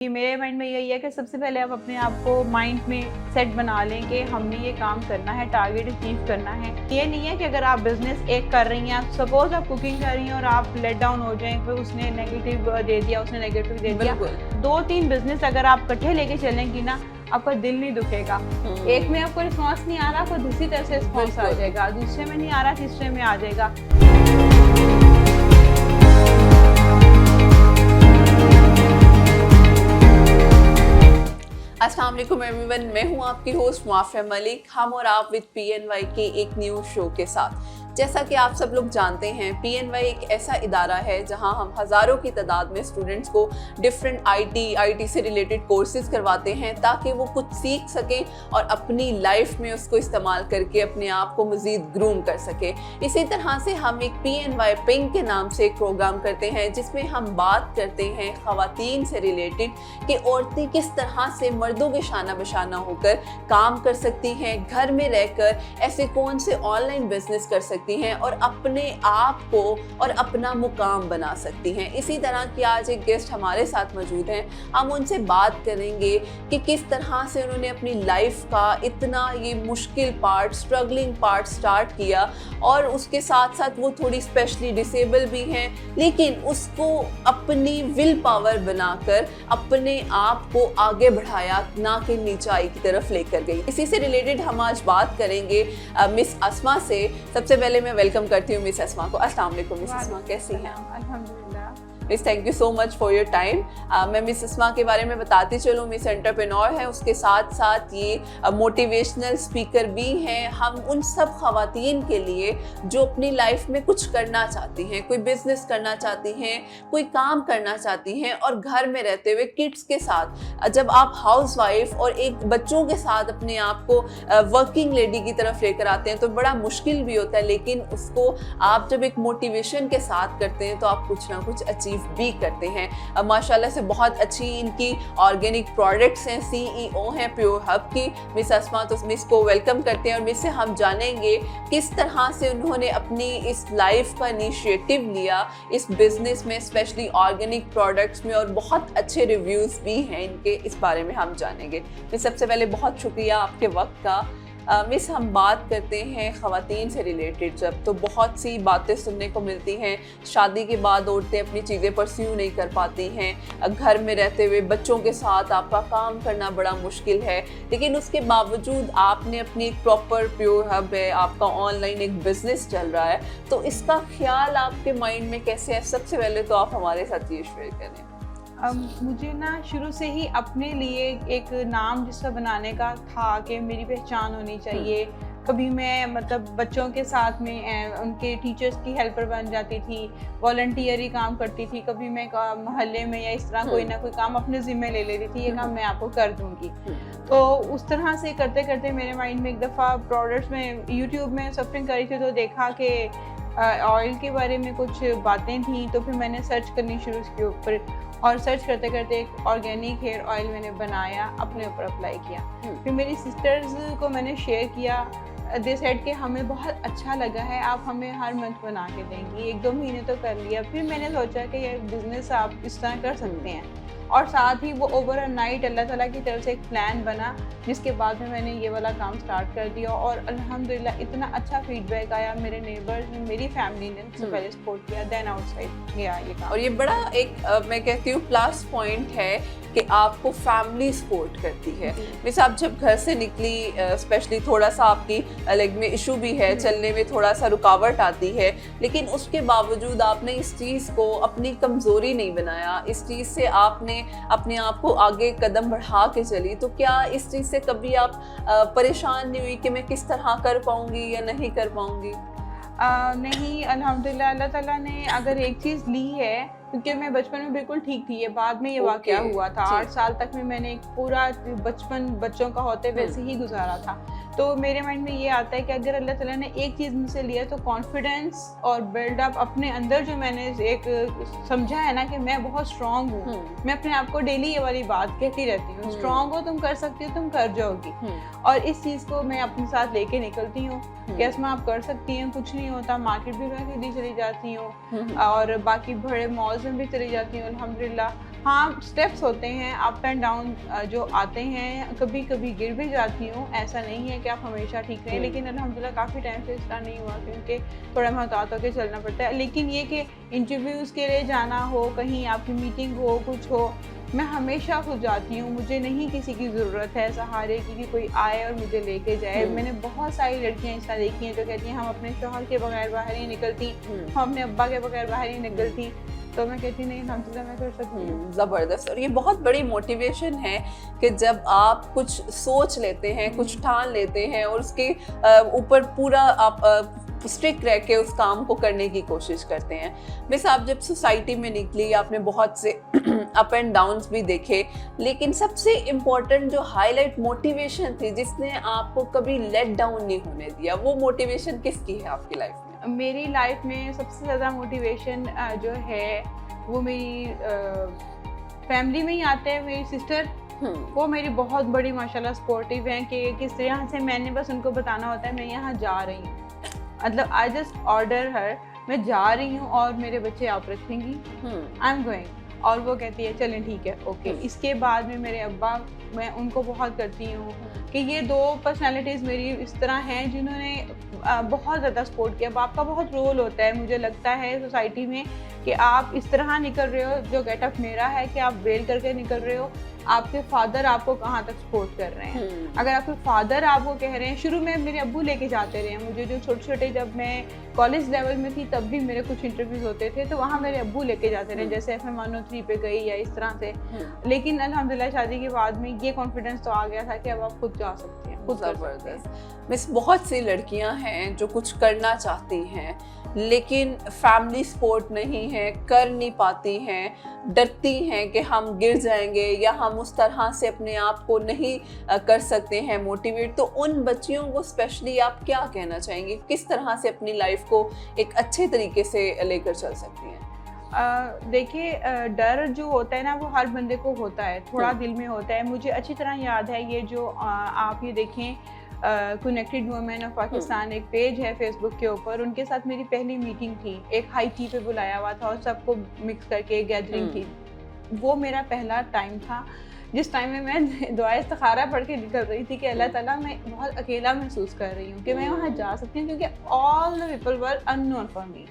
कि मेरे माइंड में यही है कि सबसे पहले आप अपने आप को माइंड में सेट बना लें कि हमने ये काम करना है, टारगेट अचीव करना है। ये नहीं है कि अगर आप बिजनेस एक कर रही हैं, सपोज आप कुकिंग कर रही हैं और आप लेट डाउन हो जाएं, फिर उसने नेगेटिव दे दिया, उसने नेगेटिव दे दिया। 2-3 बिजनेस अगर आप इकट्ठे लेके चलेंगी ना, आपका दिल नहीं दुखेगा। एक में आपको रिस्पॉन्स नहीं आ रहा, आपको दूसरी तरफ से रिस्पॉन्स आ जाएगा, दूसरे में नहीं आ रहा, तीसरे में आ जाएगा। अस्सलाम वालेकुम एवरीवन, मैं हूं आपकी होस्ट मुआफिया मलिक। हम और आप विद PNY के एक न्यू शो के साथ। जैसा कि आप सब लोग जानते हैं, PNY एक ऐसा इदारा है जहां हम हज़ारों की तादाद में स्टूडेंट्स को डिफरेंट IT से रिलेटेड कोर्सेज करवाते हैं ताकि वो कुछ सीख सकें और अपनी लाइफ में उसको इस्तेमाल करके अपने आप को मज़ीद ग्रूम कर सकें। इसी तरह से हम एक PNY पिंक के नाम से एक प्रोग्राम करते हैं जिसमें हम बात करते हैं ख़वातीन से रिलेटेड कि औरतें किस तरह से मर्दों के शाना बशाना होकर काम कर सकती हैं, घर में रहकर ऐसे कौन से ऑनलाइन बिजनेस कर सकती हैं और अपने आप को और अपना मुकाम बना सकती हैं। इसी तरह की आज एक गेस्ट हमारे साथ मौजूद हैं। हम उनसे बात करेंगे कि किस तरह से उन्होंने अपनी लाइफ का इतना ये मुश्किल पार्ट, स्ट्रगलिंग पार्ट स्टार्ट किया और उसके साथ साथ वो थोड़ी स्पेशली डिसेबल भी हैं, लेकिन उसको अपनी विल पावर बनाकर अपने आप को आगे बढ़ाया, ना कि नीचाई की तरफ लेकर गई। इसी से रिलेटेड हम आज बात करेंगे मिस अस्मा से। सबसे पहले मैं वेलकम करती हूँ मिस अस्मा को। अस्सलाम वालेकुम मिस अस्मा, कैसी हैं? अल्हम्दुलिल्लाह। Miss, thank you so much for your time. मैं मिस अस्मा के बारे में बताती चलूँ, मिस एंटरप्रेन्योर है, उसके साथ साथ ये मोटिवेशनल स्पीकर भी हैं। हम उन सब ख़वातीन के लिए जो अपनी लाइफ में कुछ करना चाहती हैं, कोई बिजनेस करना चाहती हैं, कोई काम करना चाहती हैं और घर में रहते हुए किड्स के साथ, जब आप हाउस वाइफ और एक बच्चों के साथ अपने आप को वर्किंग लेडी की तरफ लेकर आते हैं तो बड़ा मुश्किल भी होता है, लेकिन उसको आप जब एक मोटिवेशन के साथ करते हैं तो आप कुछ ना कुछ अचीव भी करते हैं। माशाल्लाह से बहुत अच्छी इनकी ऑर्गेनिक प्रोडक्ट्स हैं। CEO हैं प्योर हब की मिस अस्मा। तो मिस को वेलकम करते हैं और मिस से हम जानेंगे किस तरह से उन्होंने अपनी इस लाइफ का इनिशिएटिव लिया इस बिजनेस में, स्पेशली ऑर्गेनिक प्रोडक्ट्स में, और बहुत अच्छे रिव्यूज़ भी हैं इनके, इस बारे में हम जानेंगे। मिस, सबसे पहले बहुत शुक्रिया आपके वक्त का। मिस, हम बात करते हैं ख़वातीन से रिलेटेड। जब तो बहुत सी बातें सुनने को मिलती हैं, शादी के बाद औरतें अपनी चीज़ें परस्यू नहीं कर पाती हैं, घर में रहते हुए बच्चों के साथ आपका काम करना बड़ा मुश्किल है, लेकिन उसके बावजूद आपने अपनी एक प्रॉपर प्योर हब है, आपका ऑनलाइन एक बिज़नेस चल रहा है, तो इसका ख्याल आपके माइंड में कैसे है? सबसे पहले तो आप हमारे साथ ये शेयर करें। मुझे ना शुरू से ही अपने लिए एक नाम जिसका बनाने का था कि मेरी पहचान होनी चाहिए। कभी मैं मतलब बच्चों के साथ में उनके टीचर्स की हेल्पर बन जाती थी, वॉलंटियरी काम करती थी, कभी मैं मोहल्ले में या इस तरह कोई ना कोई काम अपने ज़िम्मे ले लेती थी, ये काम मैं आपको कर दूंगी। तो उस तरह से करते करते मेरे माइंड में एक दफ़ा प्रोडक्ट्स में यूट्यूब में सर्फिंग करी थी तो देखा कि ऑयल के बारे में कुछ बातें थी, तो फिर मैंने सर्च करनी शुरू इसके ऊपर और सर्च करते करते एक ऑर्गेनिक हेयर ऑयल मैंने बनाया, अपने ऊपर अप्लाई किया। फिर मेरी सिस्टर्स को मैंने शेयर किया, दे सेड कि हमें बहुत अच्छा लगा है, आप हमें हर मंथ बना के देंगी। 1-2 महीने तो कर लिया। फिर मैंने सोचा कि ये बिज़नेस आप इस तरह कर सकते हैं, और साथ ही वो ओवर अ नाइट अल्लाह ताला की तरफ से एक प्लान बना, जिसके बाद में मैंने ये वाला काम स्टार्ट कर दिया और अल्हम्दुलिल्लाह इतना अच्छा फीडबैक आया। मेरे नेबर्स ने, मेरी फैमिली ने सबसे पहले सपोर्ट किया, देन आउटसाइड गया ये काम। और ये बड़ा एक मैं कहती हूँ प्लस पॉइंट है कि आपको फैमिली सपोर्ट करती है। मिस, आप जब घर से निकली, स्पेशली थोड़ा सा आपकी लेग में इशू भी है, चलने में थोड़ा सा रुकावट आती है, लेकिन उसके बावजूद आपने इस चीज़ को अपनी कमज़ोरी नहीं बनाया, इस चीज़ से आपने अपने आप को आगे कदम बढ़ा के चली। तो क्या इस चीज़ से कभी आप परेशान नहीं हुई कि मैं किस तरह कर पाऊँगी या नहीं कर पाऊँगी? नहीं, अल्हम्दुलिल्लाह अल्लाह ताला ने अगर एक चीज़ ली है, क्योंकि मैं बचपन में बिल्कुल ठीक थी, ये बाद में ये वाक़या हुआ था। 8 साल तक में मैंने एक पूरा बचपन बच्चों का होते वैसे ही गुजारा था। तो मेरे माइंड में ये आता है कि अगर अल्लाह ताला ने एक चीज़ मुझसे लिया तो कॉन्फिडेंस और बिल्डअप अपने अंदर, जो मैंने एक समझा है ना कि मैं बहुत स्ट्रॉन्ग हूँ। मैं अपने आप को डेली ये वाली बात कहती रहती हूँ, स्ट्रॉन्ग हो, तुम कर सकती हो, तुम कर जाओगी। और इस चीज़ को मैं अपने साथ लेके निकलती हूँ कि अस्मा आप कर सकती हैं, कुछ नहीं होता। मार्केट भी मैं खुद ही चली जाती हूँ और बाकी बड़े मॉल्स में भी चली जाती हूँ अल्हम्दुलिल्लाह। हाँ, स्टेप्स होते हैं, अप एंड डाउन जो आते हैं, कभी कभी गिर भी जाती हूँ, ऐसा नहीं है कि आप हमेशा ठीक रहें, लेकिन अल्हम्दुलिल्लाह काफ़ी टाइम से इसका नहीं हुआ, क्योंकि थोड़ा महतात होकर चलना पड़ता है। लेकिन ये कि इंटरव्यूज़ के लिए जाना हो, कहीं आपकी मीटिंग हो, कुछ हो, मैं हमेशा खुद जाती हूँ, मुझे नहीं किसी की ज़रूरत है सहारे की कि कोई आए और मुझे लेके जाए। मैंने बहुत सारी लड़कियाँ ऐसा देखी हैं जो कहती हैं हम अपने शौहर के बगैर बाहर नहीं निकलती, हम अपने अब्बा के बगैर बाहर नहीं निकलती। तो मैं कहती नहीं, अल्हम्दुलिल्लाह मैं कर सकती हूँ। ज़बरदस्त। और ये बहुत बड़ी मोटिवेशन है कि जब आप कुछ सोच लेते हैं, कुछ ठान लेते हैं और उसके ऊपर पूरा आप स्ट्रिक्ट रह के उस काम को करने की कोशिश करते हैं। मिस, आप जब सोसाइटी में निकली, आपने बहुत से अप एंड डाउन्स भी देखे, लेकिन सबसे इम्पोर्टेंट जो हाईलाइट मोटिवेशन थी जिसने आपको कभी लेट डाउन नहीं होने दिया, वो मोटिवेशन किसकी है आपकी लाइफ में? मेरी लाइफ में सबसे ज़्यादा मोटिवेशन जो है वो मेरी फैमिली में ही आते हैं। मेरी सिस्टर, वो मेरी बहुत बड़ी माशाल्लाह सपोर्टिव हैं कि किस तरह से मैंने बस उनको बताना होता है मैं यहाँ जा रही हूँ, मतलब आई जस्ट ऑर्डर हर, मैं जा रही हूँ और मेरे बच्चे आप रखेंगी, आई एम गोइंग, और वो कहती है चलें ठीक है ओके। इसके बाद में मेरे अब्बा, मैं उनको बहुत करती हूँ कि ये दो पर्सनालिटीज़ मेरी इस तरह हैं जिन्होंने बहुत ज़्यादा सपोर्ट किया। बाप का बहुत रोल होता है, मुझे लगता है सोसाइटी में, कि आप इस तरह निकल रहे हो, जो गेटअप मेरा है कि आप वेल करके निकल रहे हो, आपके फादर आपको कहाँ तक सपोर्ट कर रहे हैं। अगर आपके फादर आपको कह रहे हैं, शुरू में मेरे अब्बू लेके जाते रहे मुझे, जो छोटे छोटे, जब मैं कॉलेज लेवल में थी तब भी मेरे कुछ इंटरव्यूज होते थे तो वहाँ मेरे अब्बू लेके जाते रहे, जैसे FM 103 पे गई या इस तरह से। लेकिन अल्हम्दुलिल्लाह शादी के बाद में ये कॉन्फिडेंस तो आ गया था कि अब आप खुद जा सकती हैं, खुद कर सकती हैं। मिस, बहुत सी लड़कियां हैं जो कुछ करना चाहती हैं लेकिन फैमिली सपोर्ट नहीं है, कर नहीं पाती हैं, डरती हैं कि हम गिर जाएंगे या हम उस तरह से अपने आप को नहीं कर सकते हैं मोटिवेट। तो उन बच्चियों को स्पेशली आप क्या कहना चाहेंगे, किस तरह से अपनी लाइफ को एक अच्छे तरीके से लेकर चल सकती हैं? देखिए, डर जो होता है ना वो हर बंदे को होता है, थोड़ा दिल में होता है। मुझे अच्छी तरह याद है, ये जो आप ये देखें कनेक्टेड वुमेन ऑफ पाकिस्तान एक पेज है फेसबुक के ऊपर, उनके साथ मेरी पहली मीटिंग थी, एक हाई टी पे बुलाया हुआ था और सबको मिक्स करके गैदरिंग थी। वो मेरा पहला टाइम था जिस टाइम में मैं दुआ इस्तिखारा पढ़ के निकल रही थी कि अल्लाह ताला, मैं बहुत अकेला महसूस कर रही हूँ कि मैं वहाँ जा सकती हूँ, क्योंकि all the people were unknown for me.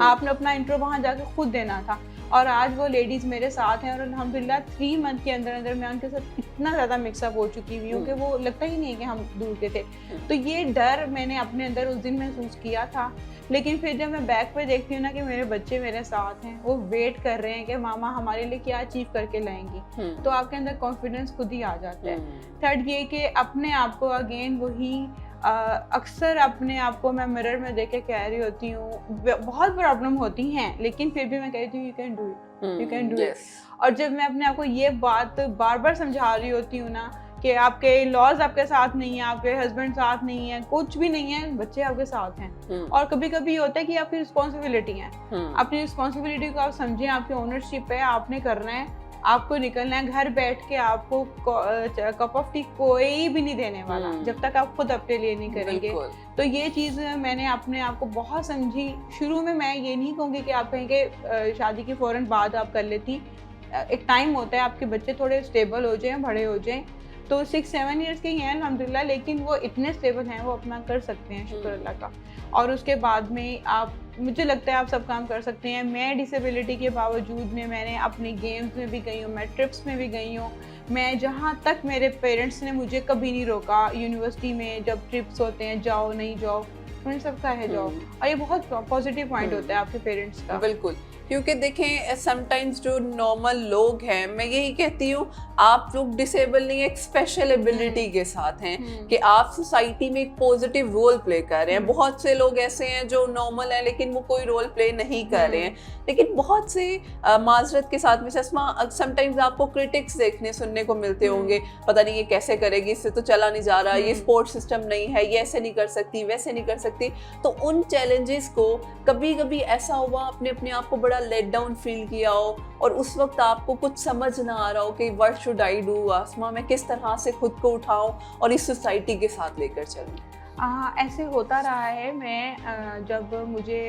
आपने अपना इंट्रो वहाँ जाके खुद देना था, और आज वो लेडीज़ मेरे साथ हैं और अल्हम्दुलिल्लाह 3 मंथ के अंदर अंदर मैं उनके साथ इतना ज़्यादा मिक्सअप हो चुकी हुई हूँ कि वो लगता ही नहीं है कि हम दूर के थे। तो ये डर मैंने अपने अंदर उस दिन महसूस किया था, लेकिन फिर जब मैं बैक पे देखती हूँ ना कि मेरे बच्चे मेरे साथ हैं, वो वेट कर रहे हैं कि मामा हमारे लिए क्या अचीव करके लाएंगी, तो आपके अंदर कॉन्फिडेंस खुद ही आ जाता है। थर्ड ये कि अपने आप को अगेन वही अक्सर अपने आप को मैं मिरर में देख के कह रही होती हूँ, बहुत प्रॉब्लम होती हैं लेकिन फिर भी मैं कहती हूँ you can do it, you can do it. और जब मैं अपने आप को ये बात बार बार समझा रही होती हूँ ना कि आपके लॉज आपके साथ नहीं है, आपके हस्बैंड साथ नहीं है, कुछ भी नहीं है, बच्चे आपके साथ हैं। और कभी कभी होता है कि आपकी रिस्पॉन्सिबिलिटी है, अपनी रिस्पॉन्सिबिलिटी को आप समझें, आपकी ओनरशिप है, आपने करना है, आपको निकलना है। घर बैठ के आपको कप ऑफ टी कोई भी नहीं देने वाला जब तक आप खुद अपने लिए नहीं करेंगे। तो ये चीज़ मैंने अपने आप को बहुत समझी। शुरू में मैं ये नहीं कहूँगी कि आप कहेंगे शादी के फ़ौरन बाद आप कर लेती, एक टाइम होता है, आपके बच्चे थोड़े स्टेबल हो जाएं, बड़े हो जाएं, तो 6-7 ईयर्स के ही हैं अल्हम्दुलिल्लाह, लेकिन वो इतने स्टेबल हैं, वो अपना कर सकते हैं, शुक्र अल्लाह का। और उसके बाद में आप, मुझे लगता है आप सब काम कर सकते हैं। मैं डिसेबिलिटी के बावजूद में मैंने अपनी गेम्स में भी गई हूँ, मैं ट्रिप्स में भी गई हूँ, मैं जहाँ तक मेरे पेरेंट्स ने मुझे कभी नहीं रोका। यूनिवर्सिटी में जब ट्रिप्स होते हैं, जाओ नहीं जाओ, उन्हें सबका है जाओ, और ये बहुत पॉजिटिव पॉइंट होता है आपके पेरेंट्स का। बिल्कुल, क्योंकि देखें समटाइम्स जो नॉर्मल लोग हैं, मैं यही कहती हूँ आप लोग डिसेबल नहीं, एक स्पेशल एबिलिटी के साथ हैं कि आप सोसाइटी में एक पॉजिटिव रोल प्ले कर रहे हैं। बहुत से लोग ऐसे हैं जो नॉर्मल हैं लेकिन वो कोई रोल प्ले नहीं कर रहे हैं। लेकिन बहुत से माजरत के साथ में सस्मा, समटाइम्स आपको क्रिटिक्स देखने सुनने को मिलते होंगे, पता नहीं ये कैसे करेगी, इससे तो चला नहीं जा रहा, ये सपोर्ट सिस्टम नहीं है, ये ऐसे नहीं कर सकती, वैसे नहीं कर सकती। तो उन चैलेंजेस को कभी कभी ऐसा हुआ आपने अपने आप को बड़ा लेट डाउन फील किया हो और उस वक्त आपको कुछ समझ ना आ रहा हो कि व्हाट शुड आई डू, आसमा मैं किस तरह से खुद को उठाऊं और इस सोसाइटी के साथ लेकर चलूं? ऐसे होता रहा है। मैं जब मुझे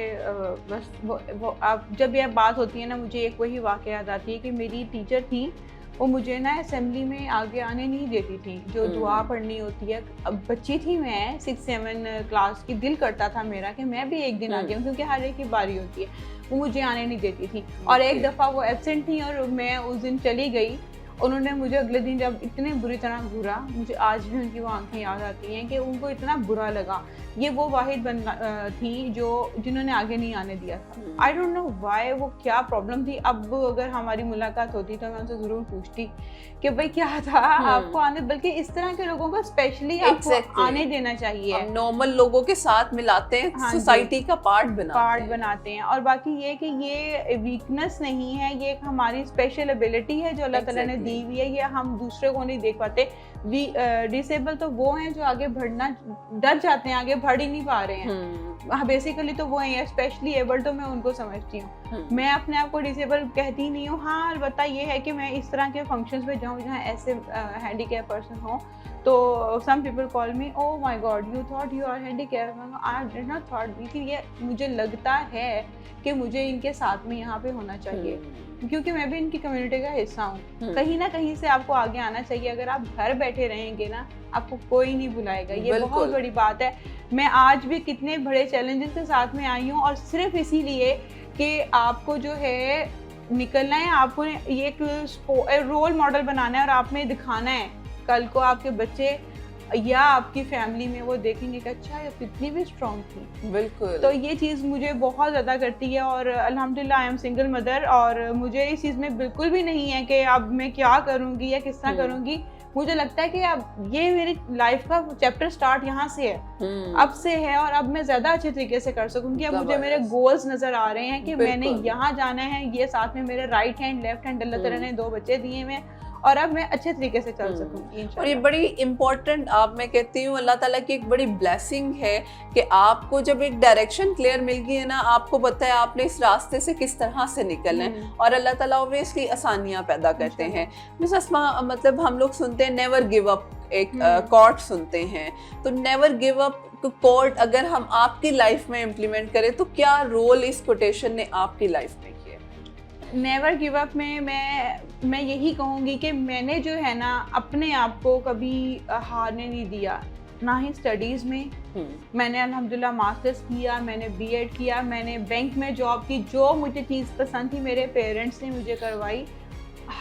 बस वो अब जब यह बात होती है ना, मुझे एक वही वाक़या याद आती है कि मेरी टीचर थी, वो मुझे ना असेंबली में आगे आने नहीं देती थी, जो दुआ पढ़नी होती है। अब बच्ची थी मैं 6-7 क्लास की, दिल करता था मेरा कि मैं भी एक दिन आ जाऊँ, क्योंकि हर एक की बारी होती है। वो मुझे आने नहीं देती थी और एक दफ़ा वो एब्सेंट थी और मैं उस दिन चली गई। उन्होंने मुझे अगले दिन जब इतने बुरी तरह घूरा, मुझे आज भी उनकी वो आँखें याद आती हैं कि उनको इतना बुरा लगा। ये वो वाहिद बंदा थी जिन्होंने आगे नहीं आने दिया था। आई डोंट नो व्हाई, वो क्या प्रॉब्लम थी। अब अगर हमारी मुलाकात होती तो मैं उनसे ज़रूर पूछती कि भाई क्या था आपको आने, बल्कि इस तरह के लोगों को स्पेशली आपको आने देना चाहिए। हम नॉर्मल लोगों के साथ मिलाते हैं, सोसाइटी का पार्ट बनाते हैं। और बाकी ये कि ये वीकनेस नहीं है, ये एक हमारी स्पेशल एबिलिटी है जो अल्लाह ताला ने दी हुई है। ये हम दूसरे को नहीं देख पाते। डिसेबल तो वो हैं जो आगे बढ़ना डर जाते हैं, आगे बढ़ ही नहीं पा रहे हैं। बेसिकली तो वो हैं, स्पेशली एबल तो मैं उनको समझती हूँ। मैं अपने आप को डिसेबल कहती ही नहीं हूँ। हाँ, अलबत्ता ये है कि मैं इस तरह के फंक्शंस में जाऊँ जहाँ ऐसे हैंडीकैप पर्सन हो, तो some people call me, oh my god you thought you are handicap. I did not thought, लेकिन ये मुझे लगता है कि मुझे इनके साथ में यहाँ पे होना चाहिए, क्योंकि मैं भी इनकी कम्युनिटी का हिस्सा हूँ। कहीं ना कहीं से आपको आगे आना चाहिए। अगर आप घर बैठे रहेंगे ना, आपको कोई नहीं बुलाएगा। ये बहुत बड़ी बात है। मैं आज भी कितने बड़े चैलेंजेस के साथ में आई हूँ, और सिर्फ इसीलिए कि आपको जो है निकलना है, आपको ये एक रोल मॉडल बनाना है और आप में दिखाना है। कल को आपके बच्चे या आपकी फैमिली में वो देखेंगे कि अच्छा ये कितनी भी स्ट्रॉन्ग थी। बिल्कुल। तो ये चीज़ मुझे बहुत ज़्यादा करती है। और अल्हम्दुलिल्लाह आई एम सिंगल मदर, और मुझे इस चीज़ में बिल्कुल भी नहीं है कि अब मैं क्या करूँगी या किस तरह करूँगी। मुझे लगता है कि अब ये मेरी लाइफ का चैप्टर स्टार्ट यहाँ से है, अब से है, और अब मैं ज़्यादा अच्छे तरीके से कर सकूँगी। अब मुझे मेरे गोल्स नज़र आ रहे हैं कि मैंने यहाँ जाना है, ये साथ में मेरे राइट हैंड लेफ्ट हैंड अल्लाह ताला ने 2 बच्चे दिए हैं, और अब मैं अच्छे तरीके से चल सकूंगी। और ये बड़ी इम्पोर्टेंट, आप मैं कहती हूँ अल्लाह ताला की एक बड़ी ब्लेसिंग है कि आपको जब एक डायरेक्शन क्लियर मिल गई है ना, आपको पता है आपने इस रास्ते से किस तरह से निकलना है, और अल्लाह ताला ऑब्वियसली आसानियाँ पैदा करते हैं। मिस अस्मा, मतलब हम लोग सुनते हैं नेवर गिव अप, एक कोट सुनते हैं, तो नेवर गिव अप कोट अगर हम आपकी लाइफ में इम्प्लीमेंट करें तो क्या रोल इस कोटेशन ने आपकी लाइफ में? नेवर गिव अप में मैं यही कहूँगी कि मैंने जो है ना अपने आप को कभी हारने नहीं दिया, ना ही स्टडीज़ में। मैंने अल्हम्दुलिल्लाह मास्टर्स किया, मैंने बीएड किया, मैंने बैंक में जॉब की। जो मुझे चीज़ पसंद थी मेरे पेरेंट्स ने मुझे करवाई,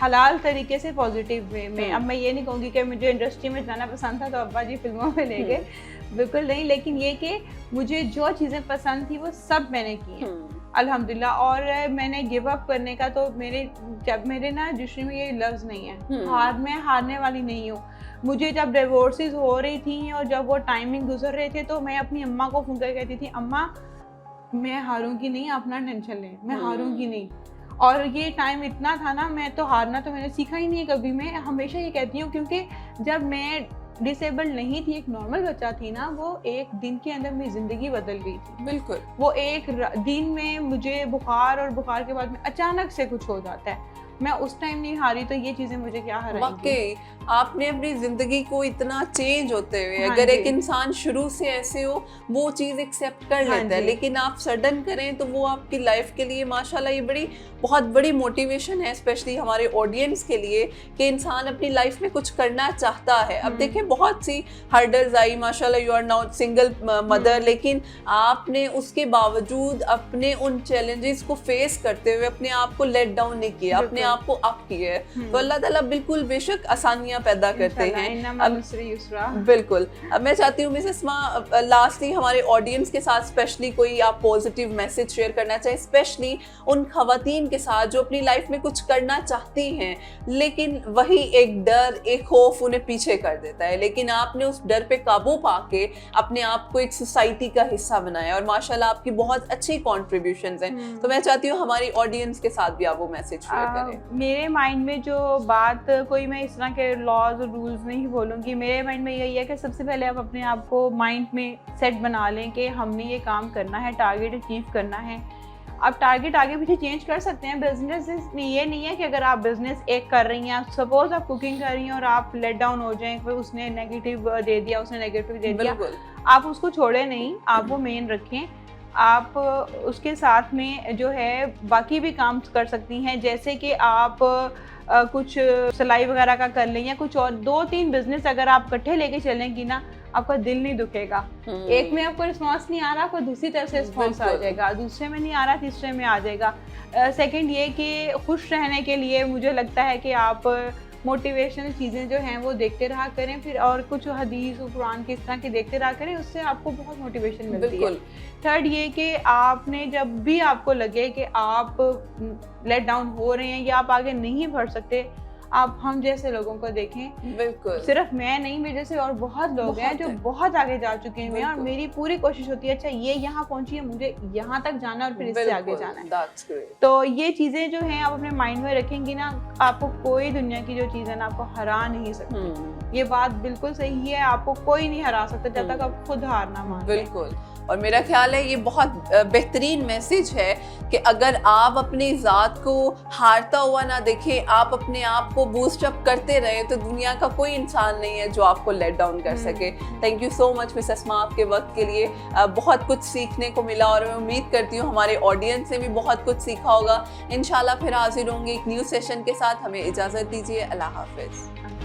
हलाल तरीके से, पॉजिटिव वे में। अब मैं ये नहीं कहूँगी कि मुझे इंडस्ट्री में जाना पसंद था तो अब्बा जी फिल्मों में ले गए, बिल्कुल नहीं। लेकिन ये कि मुझे जो चीज़ें पसंद थी वो सब मैंने की हैं अल्हम्दुलिल्लाह। और मैंने गिव अप करने का तो मेरे ना डिक्शनरी में ये लफ्ज़ नहीं है। मैं हारने वाली नहीं हूँ। मुझे जब डिवोर्सेस हो रही थी और जब वो टाइमिंग गुजर रहे थे, तो मैं अपनी अम्मा को फ़ोन करके कहती थी, अम्मा मैं हारूंगी नहीं, अपना टेंशन लें, मैं हारूंगी नहीं। और ये टाइम इतना था ना, मैं तो हारना तो मैंने सीखा ही नहीं है कभी। मैं हमेशा ये कहती हूँ, क्योंकि जब मैं डिसेबल नहीं थी, एक नॉर्मल बच्चा थी ना, वो एक दिन के अंदर मेरी ज़िंदगी बदल गई थी। बिल्कुल। वो एक दिन में मुझे बुखार, और बुखार के बाद में अचानक से कुछ हो जाता है। मैं उस टाइम नहीं हारी, तो ये चीजें मुझे क्या हराएंगी। वाकई आपने अपनी जिंदगी को इतना चेंज होते हुए, अगर एक इंसान शुरू से ऐसे हो वो चीज एक्सेप्ट कर लेता है, लेकिन आप सडन करें तो वो आपकी लाइफ के लिए माशाल्लाह ये बहुत बड़ी मोटिवेशन है, स्पेशली हमारे ऑडियंस के लिए, कि इंसान अपनी लाइफ में कुछ करना चाहता है। अब देखें बहुत सी हर्डल्स आई, माशाल्लाह you are now single mother, लेकिन आपने उसके बावजूद अपने उन चैलेंजेस को फेस करते हुए अपने आप को लेट डाउन नहीं किया, अपने आप को अप किया है। तो अल्लाह ताला बिल्कुल बेशक आसानियां पैदा करते हैं। बिल्कुल। अब मैं चाहती हूँ मिसेस अस्मा, लास्टली हमारे ऑडियंस के साथ स्पेशली कोई आप पॉजिटिव मैसेज शेयर करना चाहें, स्पेशली उन खवातीन के साथ जो अपनी लाइफ में कुछ करना चाहती हैं, लेकिन वही एक डर, एक खौफ उन्हें पीछे कर देता है, लेकिन आपने उस डर पे काबू पाके अपने आप को एक सोसाइटी का हिस्सा बनाया, और माशाल्लाह आपकी बहुत अच्छी कॉन्ट्रीब्यूशंस हैं। तो मैं चाहती हूँ हमारी ऑडियंस के साथ भी आप वो मैसेज शेयर करें। मेरे माइंड में जो बात, कोई मैं इस तरह के लॉज और रूल्स नहीं बोलूँगी, मेरे माइंड में यही है कि सबसे पहले आप अपने आप को माइंड में सेट बना लें कि हमने ये काम करना है, टारगेट अचीव करना है, आप टारगेट आगे पीछे चेंज कर सकते हैं। बिजनेस में ये नहीं है कि अगर आप बिजनेस एक कर रही हैं, सपोज आप कुकिंग कर रही हैं और आप लेट डाउन हो जाएं, फिर उसने नेगेटिव दे दिया, उसने नेगेटिव दे दिया, बिल्कुल आप उसको छोड़े नहीं, आप वो मेन रखें। आप उसके साथ में जो है बाकी भी काम कर सकती हैं, जैसे कि आप कुछ सिलाई वगैरह का कर लें या कुछ और 2-3 बिजनेस अगर आप इकट्ठे लेके चलेंगी ना, आपका दिल नहीं दुखेगा। एक में आपको रिस्पॉन्स नहीं आ रहा, आपको दूसरी तरफ से रिस्पॉन्स आ जाएगा, दूसरे में नहीं आ रहा, तीसरे में आ जाएगा। सेकंड ये कि खुश रहने के लिए मुझे लगता है कि आप मोटिवेशनल चीज़ें जो हैं वो देखते रहा करें, फिर और कुछ हदीस और कुरान की इस तरह की देखते रहा करें, उससे आपको बहुत मोटिवेशन मिलती है। थर्ड ये कि आपने जब भी आपको लगे कि आप लेट डाउन हो रहे हैं या आप आगे नहीं बढ़ सकते, आप हम जैसे लोगों को देखें। बिल्कुल, सिर्फ मैं नहीं, मेरे जैसे और बहुत लोग हैं जो बहुत आगे जा चुके हैं, और मेरी पूरी कोशिश होती है अच्छा ये यहाँ पहुंची है, मुझे यहाँ तक जाना है और फिर इससे आगे जाना है। That's great. तो ये चीज़ें जो हैं आप अपने माइंड में रखेंगी ना, आपको कोई दुनिया की जो चीज़ है ना आपको हरा नहीं सकती। ये बात बिल्कुल सही है, आपको कोई नहीं हरा सकता जब तक आप खुद हार ना मान लें। बिल्कुल। और मेरा ख्याल है ये बहुत बेहतरीन मैसेज है कि अगर आप अपनी ज़ात को हारता हुआ ना देखें, आप अपने आप को बूस्ट अप करते रहे, तो दुनिया का कोई इंसान नहीं है जो आपको लेट डाउन कर सके। Thank you so much miss Asma, आपके वक्त के लिए बहुत कुछ सीखने को मिला, और मैं उम्मीद करती हूँ हमारे ऑडियंस ने भी बहुत कुछ सीखा होगा। इंशाल्लाह फिर हाजिर होंगे एक न्यू सेशन के साथ। हमें इजाज़त दीजिए, अल्लाह हाफिज़।